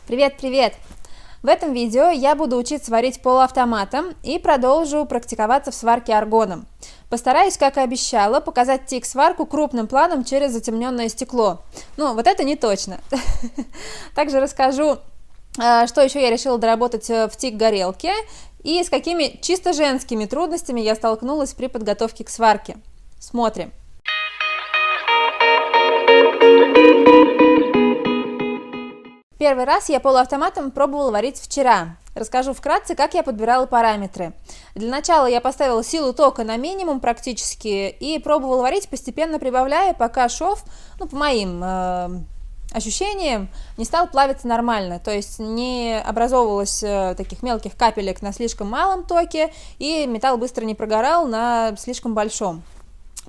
Привет! В этом видео я буду учиться варить полуавтоматом и продолжу практиковаться в сварке аргоном. Постараюсь, как и обещала, показать тик-сварку крупным планом через затемненное стекло. Ну, вот это не точно. Также расскажу, что еще я решила доработать в тик-горелке и с какими чисто женскими трудностями я столкнулась при подготовке к сварке. Смотрим. Первый раз я полуавтоматом пробовала варить вчера. Расскажу вкратце, как я подбирала параметры. Для начала я поставила силу тока на минимум практически и пробовала варить, постепенно прибавляя, пока шов, по моим ощущениям, не стал плавиться нормально. То есть не образовывалось таких мелких капелек на слишком малом токе и металл быстро не прогорал на слишком большом.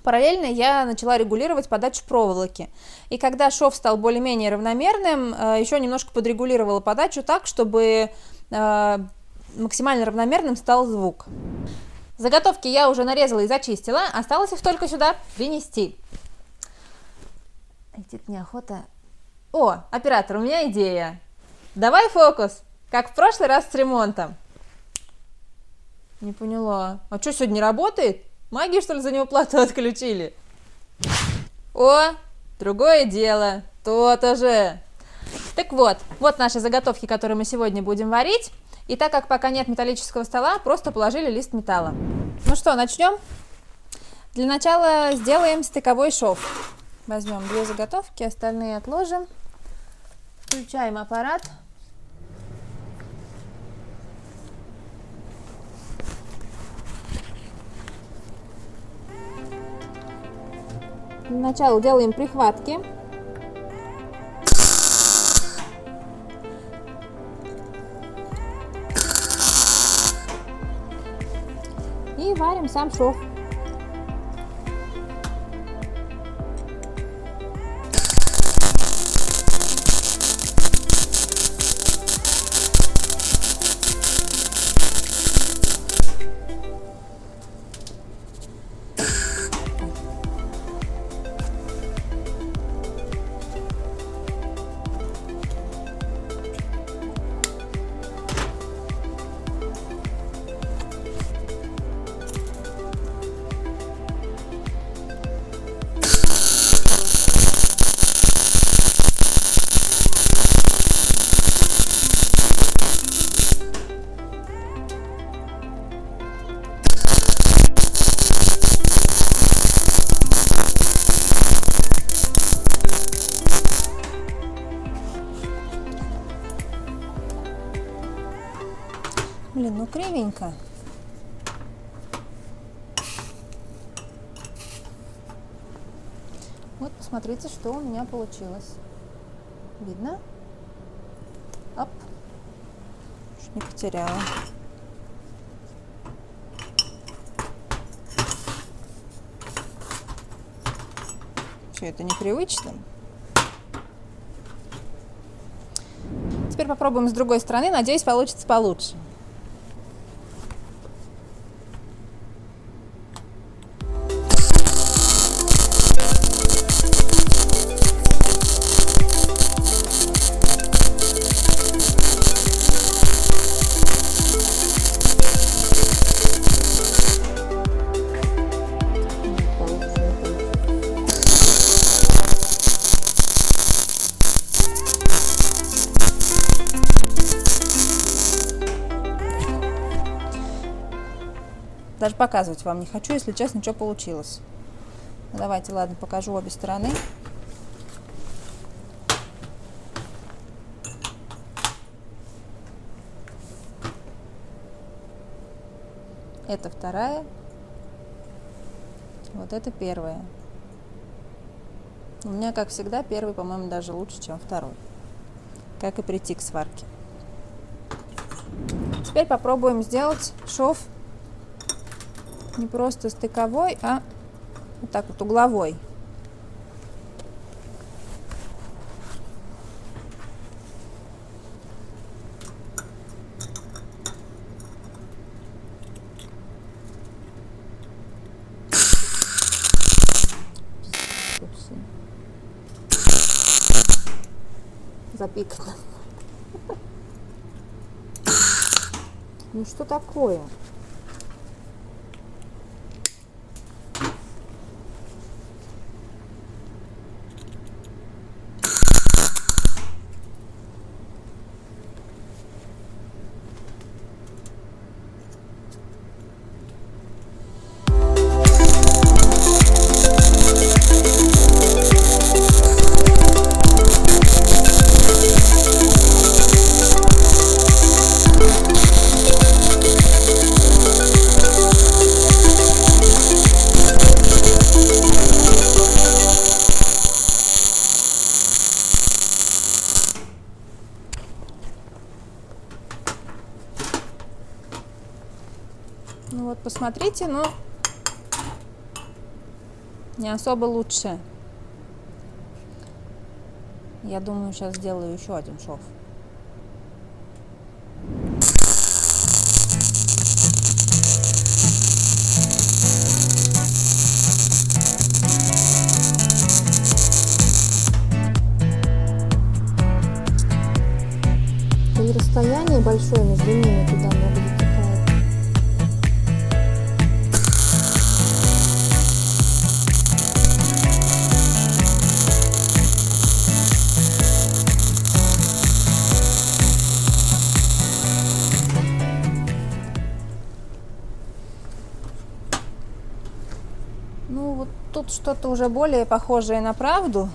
Параллельно я начала регулировать подачу проволоки. И когда шов стал более-менее равномерным, еще немножко подрегулировала подачу так, чтобы максимально равномерным стал звук. Заготовки я уже нарезала и зачистила, осталось их только сюда принести. Идти неохота. О, оператор, у меня идея. Давай фокус, как в прошлый раз с ремонтом. Не поняла. А что, сегодня не работает? Магию, что ли, за него плату отключили? О, другое дело. То-то же. Так вот наши заготовки, которые мы сегодня будем варить. И так как пока нет металлического стола, просто положили лист металла. Ну что, начнем? Для начала сделаем стыковой шов. Возьмем 2 заготовки, остальные отложим. Включаем аппарат. Для начала делаем прихватки. И варим сам шов. Блин, кривенько. Вот, посмотрите, что у меня получилось. Видно? Оп. Чуть не потеряла. Что, это непривычно? Теперь попробуем с другой стороны. Надеюсь, получится получше. Даже показывать вам не хочу, если честно, что получилось. Давайте, ладно, покажу обе стороны. Это вторая. Вот это первая. У меня, как всегда, первый, по-моему, даже лучше, чем второй. Как и при тик-сварке. Теперь попробуем сделать шов не просто стыковой, а вот так вот угловой. Запикано. Ну что такое? Ну вот, посмотрите, но не особо лучше. Я думаю, сейчас сделаю еще один шов. И расстояние большое между ними, туда много затекает. Ну вот тут что-то уже более похожее на правду.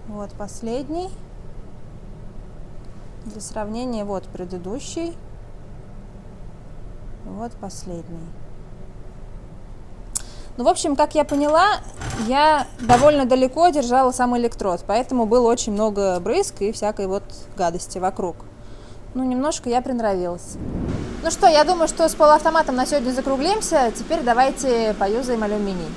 Вот последний. Для сравнения, вот предыдущий. Вот последний. Ну, в общем, как я поняла, я довольно далеко держала сам электрод, поэтому было очень много брызг и всякой вот гадости вокруг. Ну, немножко я приноровилась. Ну что, я думаю, что с полуавтоматом на сегодня закруглимся. Теперь давайте поюзаем алюминий.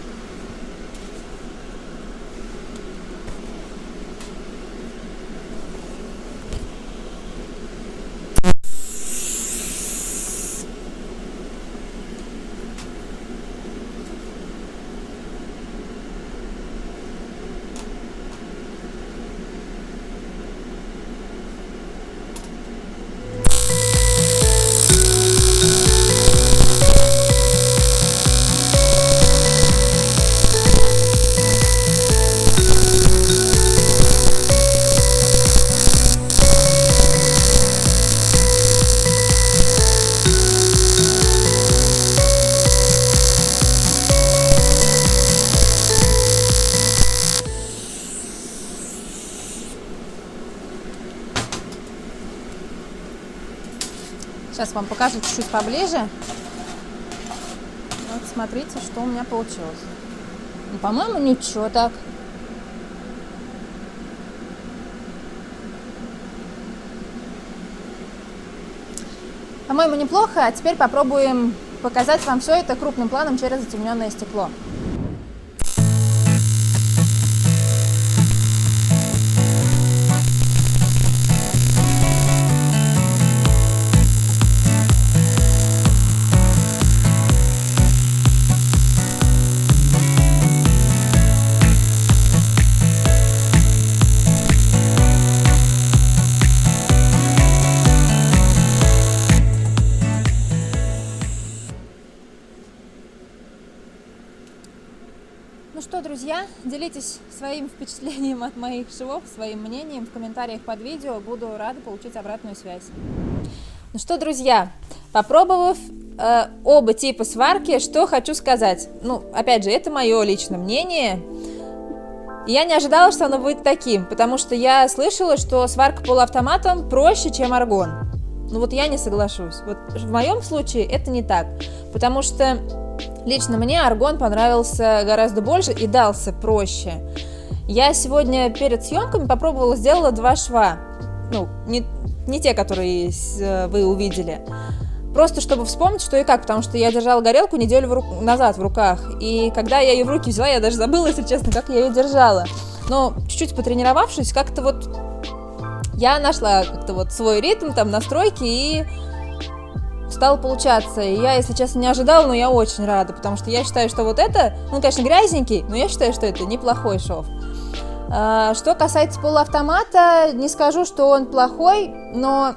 Сейчас вам покажу чуть-чуть поближе. Вот смотрите, что у меня получилось. Ну, по-моему, ничего так. По-моему, неплохо. А теперь попробуем показать вам все это крупным планом через затемненное стекло. Ну что, друзья, делитесь своим впечатлением от моих швов, своим мнением в комментариях под видео. Буду рада получить обратную связь. Ну что, друзья, попробовав оба типа сварки, что хочу сказать. Ну, опять же, это мое личное мнение. Я не ожидала, что оно будет таким, потому что я слышала, что сварка полуавтоматом проще, чем аргон. Ну вот я не соглашусь. Вот в моем случае это не так, потому что лично мне аргон понравился гораздо больше и дался проще. Я сегодня перед съемками попробовала, сделала 2 шва. Ну, не те, которые вы увидели. Просто чтобы вспомнить, что и как, потому что я держала горелку неделю назад в руках. И когда я ее в руки взяла, я даже забыла, если честно, как я ее держала. Но чуть-чуть потренировавшись, как-то вот я нашла как-то вот свой ритм, там, настройки и стало получаться. И я, если честно, не ожидала, но я очень рада, потому что я считаю, что вот это, ну, конечно, грязненький, но я считаю, что это неплохой шов. Что касается полуавтомата, не скажу, что он плохой, но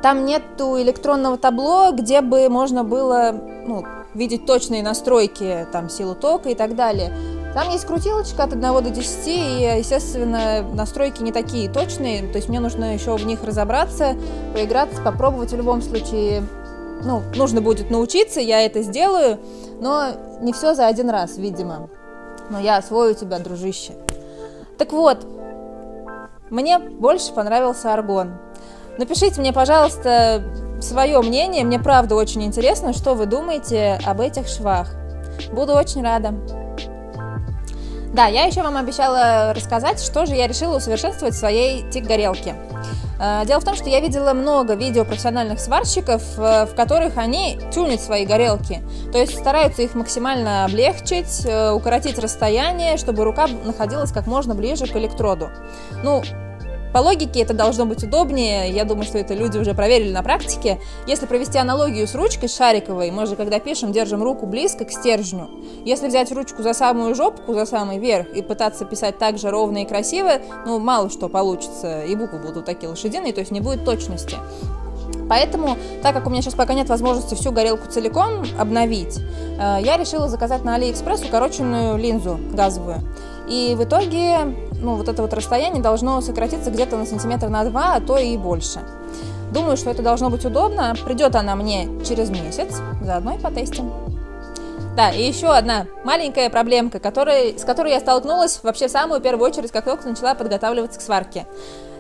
там нету электронного табло, где бы можно было, ну, видеть точные настройки, там, силу тока и так далее. Там есть крутилочка от 1 до 10, и, естественно, настройки не такие точные, то есть мне нужно еще в них разобраться, поиграться, попробовать в любом случае. Ну, нужно будет научиться, я это сделаю, но не все за один раз, видимо. Но я освою тебя, дружище. Так вот, мне больше понравился аргон. Напишите мне, пожалуйста, свое мнение, мне правда очень интересно, что вы думаете об этих швах. Буду очень рада. Да, я еще вам обещала рассказать, что же я решила усовершенствовать в своей тик-горелке. Дело в том, что я видела много видео профессиональных сварщиков, в которых они тюнят свои горелки. То есть стараются их максимально облегчить, укоротить расстояние, чтобы рука находилась как можно ближе к электроду. Ну, по логике это должно быть удобнее, я думаю, что это люди уже проверили на практике. Если провести аналогию с ручкой шариковой, мы же когда пишем, держим руку близко к стержню. Если взять ручку за самую жопку, за самый верх и пытаться писать так же ровно и красиво, ну мало что получится, и буквы будут такие лошадиные, то есть не будет точности. Поэтому, так как у меня сейчас пока нет возможности всю горелку целиком обновить, я решила заказать на AliExpress укороченную линзу газовую. И в итоге, ну, вот это вот расстояние должно сократиться где-то на сантиметр на 2, а то и больше. Думаю, что это должно быть удобно. Придет она мне через месяц, заодно и потестим. Да, и еще одна маленькая проблемка, с которой я столкнулась вообще в самую первую очередь, как только начала подготавливаться к сварке.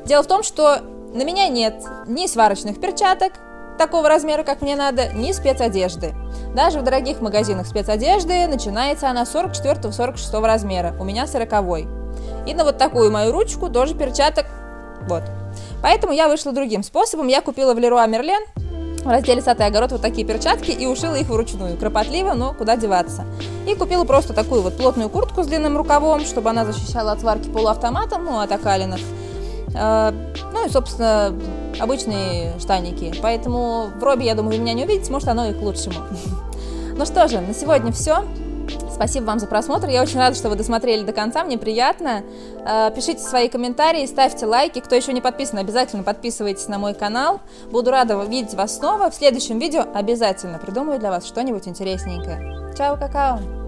Дело в том, что на меня нет ни сварочных перчаток такого размера, как мне надо, ни спецодежды. Даже в дорогих магазинах спецодежды начинается она с 44-46 размера, у меня 40-й. И на вот такую мою ручку тоже перчаток, вот. Поэтому я вышла другим способом, я купила в Leroy Merlin в разделе «Сад и огород» вот такие перчатки и ушила их вручную, кропотливо, но куда деваться. И купила просто такую вот плотную куртку с длинным рукавом, чтобы она защищала от сварки полуавтоматом, ну, от окалинок. Ну и, собственно, обычные штаники. Поэтому в робе, я думаю, вы меня не увидите, может, оно и к лучшему. Ну что же, на сегодня все. Спасибо вам за просмотр. Я очень рада, что вы досмотрели до конца. Мне приятно. Пишите свои комментарии, ставьте лайки. Кто еще не подписан, обязательно подписывайтесь на мой канал. Буду рада видеть вас снова. В следующем видео обязательно придумаю для вас что-нибудь интересненькое. Чао, какао!